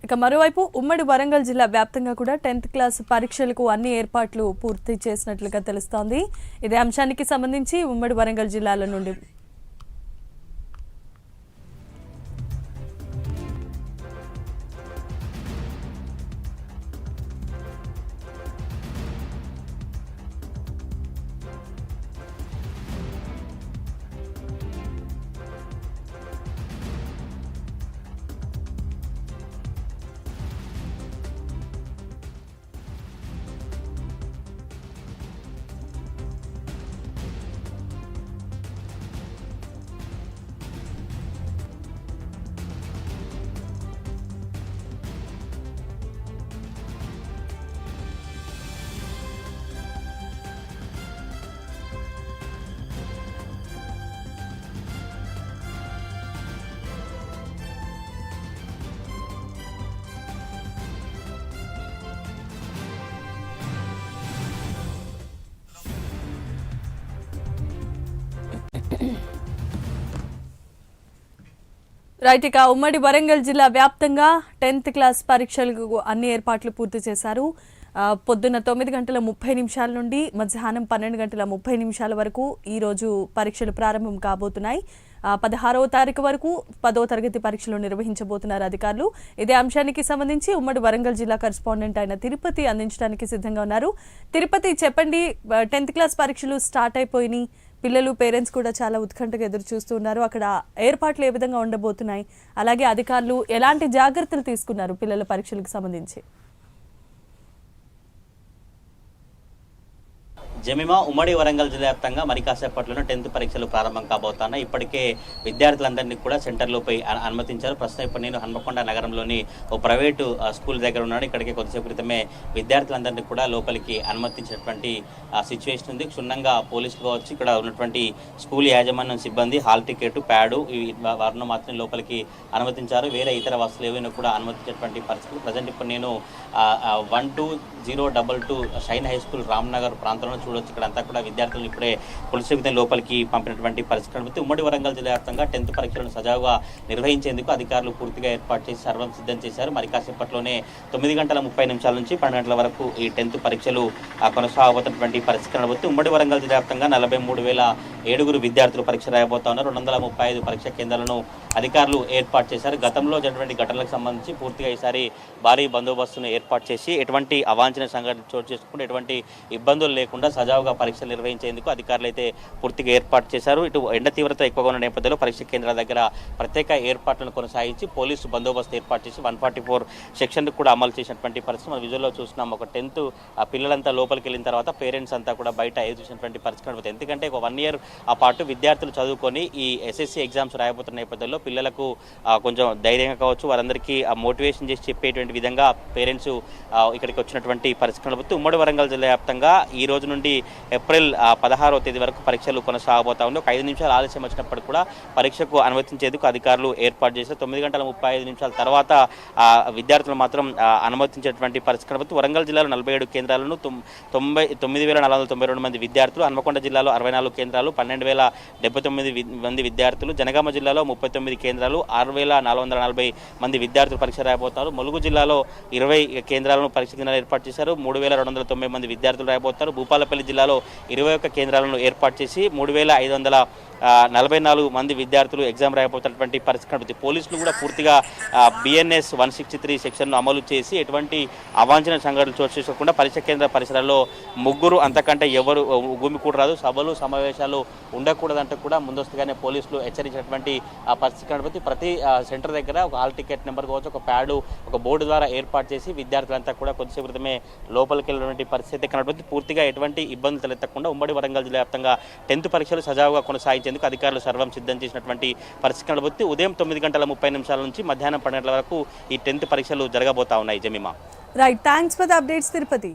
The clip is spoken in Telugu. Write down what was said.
ఇక మరోవైపు ఉమ్మడి వరంగల్ జిల్లా వ్యాప్తంగా కూడా 10th క్లాస్ పరీక్షలకు అన్ని ఏర్పాట్లు పూర్తి చేసినట్లుగా తెలుస్తోంది. ఇదే అంశానికి సంబంధించి ఉమ్మడి వరంగల్ జిల్లాల నుండి రైట్. ఇక ఉమ్మడి వరంగల్ జిల్లా వ్యాప్తంగా 10th క్లాస్ పరీక్షలకు అన్ని ఏర్పాట్లు పూర్తి చేశారు. పొద్దున్న 9:30 నుండి మధ్యాహ్నం 12:30 వరకు ఈ రోజు పరీక్షలు ప్రారంభం కాబోతున్నాయి. 16వ తారీఖు వరకు 10వ తరగతి పరీక్షలు నిర్వహించబోతున్నారు అధికారులు. ఇదే అంశానికి సంబంధించి ఉమ్మడి వరంగల్ జిల్లా కరెస్పాండెంట్ అయిన తిరుపతి అందించడానికి సిద్ధంగా ఉన్నారు. తిరుపతి, చెప్పండి, 10th క్లాస్ పరీక్షలు స్టార్ట్ అయిపోయినాయి. పిల్లలు, పేరెంట్స్ కూడా చాలా ఉత్కంఠగా ఎదురు చూస్తూ ఉన్నారు. అక్కడ ఏర్పాట్లు ఏ విధంగా ఉండబోతున్నాయి, అలాగే అధికారులు ఎలాంటి జాగ్రత్తలు తీసుకున్నారు పిల్లల పరీక్షలకు సంబంధించి? జమీమా, ఉమ్మడి వరంగల్ జిల్లా వ్యాప్తంగా మరి కాసేపట్లోనే 10th పరీక్షలు ప్రారంభం కాబోతున్నాయి. ఇప్పటికే విద్యార్థులందరినీ కూడా సెంటర్లోపై అనుమతించారు. ప్రస్తుతం ఇప్పుడు నేను హన్మకొండ నగరంలోని ఓ ప్రైవేటు స్కూల్ దగ్గర ఉన్నాను. ఇక్కడికి కొద్దిసేపు క్రితమే విద్యార్థులందరినీ కూడా లోపలికి అనుమతించినటువంటి సిచ్యువేషన్ ఉంది. క్షుణ్ణంగా పోలీసులు కావచ్చు, ఇక్కడ ఉన్నటువంటి స్కూల్ యాజమాన్యం సిబ్బంది హాల్ టికెట్, ప్యాడు వారిని మాత్రం లోపలికి అనుమతించారు. వేరే ఇతర వస్తువులు ఏవైనా కూడా అనుమతించినటువంటి పరిస్థితులు. ప్రజెంట్ ఇప్పుడు నేను 12022 షైన్ హై స్కూల్ రామ్నగర్ ప్రాంతంలో చూడొచ్చు. ఇక్కడ అంతా కూడా విద్యార్థులను ఇప్పుడే పోలీసులు లోపలికి పంపినటువంటి పరిస్థితి కనిపిస్తుంది. ఉమ్మడి వరంగల్ జిల్లా వ్యాప్తంగా 10th పరీక్షలను సజావుగా నిర్వహించేందుకు అధికారులు పూర్తిగా ఏర్పాటు చేసి సర్వం సిద్ధం చేశారు. మరి కాసేపట్లోనే 9:30 నుంచి 12 గంటల వరకు ఈ 10th పరీక్షలు కొనసాగబోతున్నటువంటి పరిస్థితి కనబడుతుంది. ఉమ్మడి వరంగల్ జిల్లా వ్యాప్తంగా 43,007 విద్యార్థులు పరీక్ష రాయబోతా ఉన్నారు. 235 పరీక్షా కేంద్రాలను అధికారులు ఏర్పాటు చేశారు. గతంలో జరిగినటువంటి ఘటనలకు సంబంధించి పూర్తిగా ఈసారి భారీ బందోబస్తును ఏర్పాటు చేసి ఎటువంటి అవాంఛనీయ సంఘటన చోటు చేసుకుంటూ ఎటువంటి ఇబ్బందులు లేకుండా సజావుగా పరీక్షలు నిర్వహించేందుకు అధికారులు అయితే పూర్తిగా ఏర్పాటు చేశారు. ఇటు ఎండ తీవ్రత ఎక్కువగా ఉన్న నేపథ్యంలో పరీక్ష కేంద్రాల దగ్గర ప్రత్యేక ఏర్పాట్లను కొనసాగించి పోలీసు బందోబస్తు ఏర్పాటు చేసి 144 సెక్షన్ కూడా అమలు చేసినటువంటి పరిస్థితి మనం విజువల్లో చూస్తున్నాం. ఒక 10th పిల్లలంతా లోపలికి వెళ్ళిన తర్వాత పేరెంట్స్ అంతా కూడా బయట ఎదురు చూసినటువంటి పరిస్థితి కనబడుతుంది. ఎందుకంటే ఒక 1 year పాటు విద్యార్థులు చదువుకొని ఈ SSC ఎగ్జామ్స్ రాయబోతున్న నేపథ్యంలో పిల్లలకు కొంచెం ధైర్యంగా కావచ్చు, వారందరికీ మోటివేషన్ చేసి చెప్పేటువంటి విధంగా పేరెంట్స్ ఇక్కడికి వచ్చినటువంటి పరిస్థితి కనబడుతుంది. ఉమ్మడి వరంగల్ జిల్లా వ్యాప్తంగా ఈ రోజు నుండి ఏప్రిల్ 16వ తేదీ వరకు పరీక్షలు కొనసాగబోతా ఉంది. ఒక 5 నిమిషాలు ఆలస్యం వచ్చినప్పుడు కూడా పరీక్షకు అనుమతించేందుకు అధికారులు ఏర్పాటు చేశారు. 9:35 తర్వాత విద్యార్థులు మాత్రం అనుమతించేటువంటి పరిస్థితి కనబడుతుంది. వరంగల్ జిల్లాలో 47 కేంద్రాలను 9,492 మంది విద్యార్థులు, హన్మకొండ జిల్లాలో 64 కేంద్రాలు 12,079 మంది విద్యార్థులు, జనగామ జిల్లాలో 39 కేంద్రాలు 6,440 మంది విద్యార్థులు పరీక్ష రాయబోతారు. ములుగు జిల్లాలో 20 కేంద్రాలను పరీక్ష కేంద్రాలు ఏర్పాటు చేశారు. 3,290 మంది విద్యార్థులు రాయబోతారు. భూపాలపల్లి జిల్లాలో 21 కేంద్రాలను ఏర్పాటు చేసి 3,544 మంది విద్యార్థులు ఎగ్జామ్ రాయబోతున్నటువంటి పరిస్థితి కనబడుతుంది. పోలీసులు కూడా పూర్తిగా BNS 163 సెక్షన్ను అమలు చేసి ఎటువంటి అవాంఛనీయ సంఘటనలు చోటు చేసుకోకుండా పరీక్ష కేంద్ర పరిసరాల్లో ముగ్గురు అంతకంటే ఎవరు గుమికూడరాదు, సభలు సమావేశాలు ఉండకూడదంటూ కూడా ముందస్తుగానే పోలీసులు హెచ్చరించినటువంటి పరిస్థితి కనబడుతుంది. ప్రతి సెంటర్ దగ్గర ఒక హాల్ టికెట్ నెంబర్ కావచ్చు, ఒక ప్యాడు, ఒక బోర్డు ద్వారా ఏర్పాటు చేసి విద్యార్థులంతా కూడా కొద్దిసేపు క్రితమే లోపలికి వెళ్ళినటువంటి పరిస్థితి కనబడుతుంది. పూర్తిగా ఎటువంటి ఇబ్బందులు తలెత్తకుండా ఉమ్మడి వరంగల్ జిల్లా వ్యాప్తంగా 10th పరీక్షలు సజావుగా కొనసాగించేందుకు అధికారులు సర్వం సిద్ధం చేసినటువంటి పరిస్థితి కనబడుతుంది. ఉదయం 9:30 నుంచి మధ్యాహ్నం 12 గంటల వరకు ఈ 10th పరీక్షలు జరగబోతా ఉన్నాయి. Jemimah. Right, thanks for the updates Tirupati.